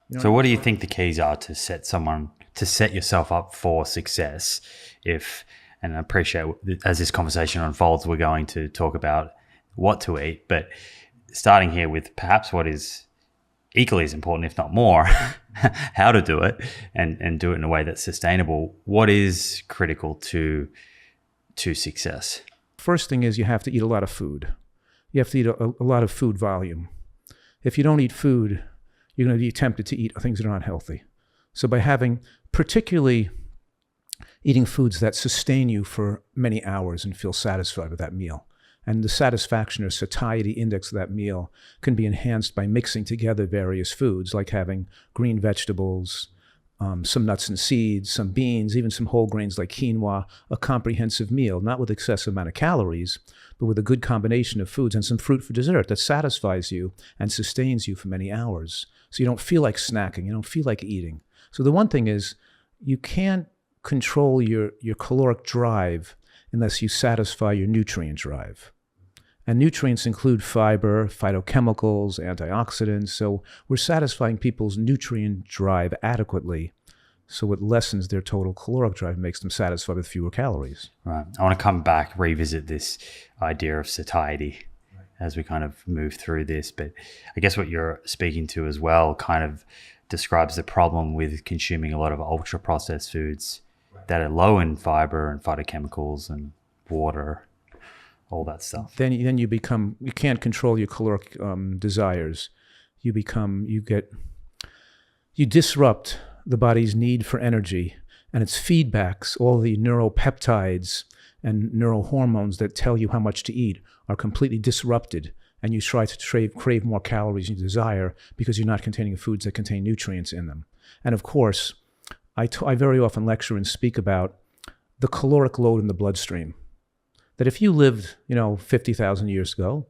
You know So what I what mean? do you think the keys are to set yourself up for success? And I appreciate as this conversation unfolds, we're going to talk about what to eat, but starting here with perhaps what is equally as important, if not more, how to do it and do it in a way that's sustainable. What is critical to success? First thing is you have to eat a lot of food. You have to eat a lot of food volume. If you don't eat food, you're going to be tempted to eat things that are not healthy. So by having, particularly eating foods that sustain you for many hours and feel satisfied with that meal. And the satisfaction or satiety index of that meal can be enhanced by mixing together various foods, like having green vegetables, some nuts and seeds, some beans, even some whole grains like quinoa, a comprehensive meal, not with excessive amount of calories, but with a good combination of foods and some fruit for dessert that satisfies you and sustains you for many hours. So you don't feel like snacking, you don't feel like eating. So the one thing is, you can't control your caloric drive unless you satisfy your nutrient drive. And nutrients include fiber, phytochemicals, antioxidants. So we're satisfying people's nutrient drive adequately. So it lessens their total caloric drive, makes them satisfied with fewer calories. Right. I want to come back, revisit this idea of satiety as we kind of move through this. But I guess what you're speaking to as well kind of describes the problem with consuming a lot of ultra processed foods that are low in fiber and phytochemicals and water, all that stuff. Then you can't control your caloric desires. You disrupt the body's need for energy and its feedbacks. All the neuropeptides and neurohormones that tell you how much to eat are completely disrupted, and you try to crave more calories than you desire because you're not containing foods that contain nutrients in them. And of course, I very often lecture and speak about the caloric load in the bloodstream. That if you lived, 50,000 years ago,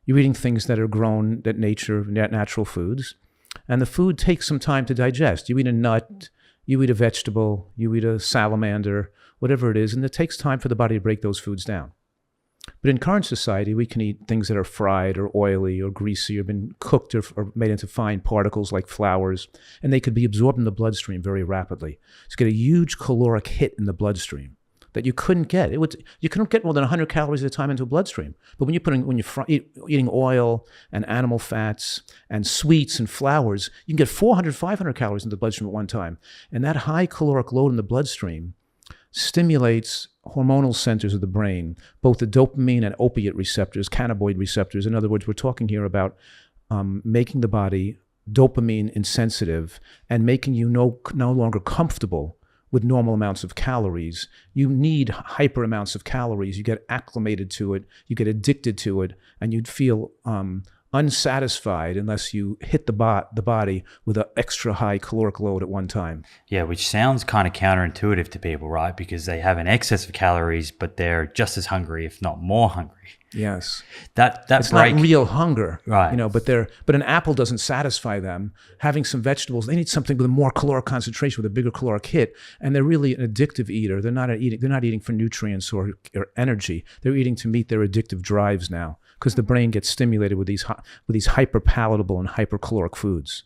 you're eating things that are grown, natural foods, and the food takes some time to digest. You eat a nut, you eat a vegetable, you eat a salamander, whatever it is, and it takes time for the body to break those foods down. But in current society, we can eat things that are fried or oily or greasy or been cooked or made into fine particles like flours, and they could be absorbed in the bloodstream very rapidly. So you get a huge caloric hit in the bloodstream that you couldn't get. You couldn't get more than 100 calories at a time into a bloodstream. But when you're eating oil and animal fats and sweets and flours, you can get 400, 500 calories into the bloodstream at one time. And that high caloric load in the bloodstream stimulates hormonal centers of the brain, both the dopamine and opiate receptors, cannabinoid receptors. In other words, we're talking here about making the body dopamine insensitive and making you no longer comfortable with normal amounts of calories. You need hyper amounts of calories. You get acclimated to it, you get addicted to it, and you'd feel unsatisfied unless you hit the body with an extra high caloric load at one time. Yeah, which sounds kind of counterintuitive to people, right? Because they have an excess of calories, but they're just as hungry, if not more hungry. Yes, It's not real hunger, right? But an apple doesn't satisfy them. Having some vegetables, they need something with a more caloric concentration, with a bigger caloric hit, and they're really an addictive eater. They're not eating for nutrients or energy. They're eating to meet their addictive drives now, because the brain gets stimulated with these hyper palatable and hypercaloric foods.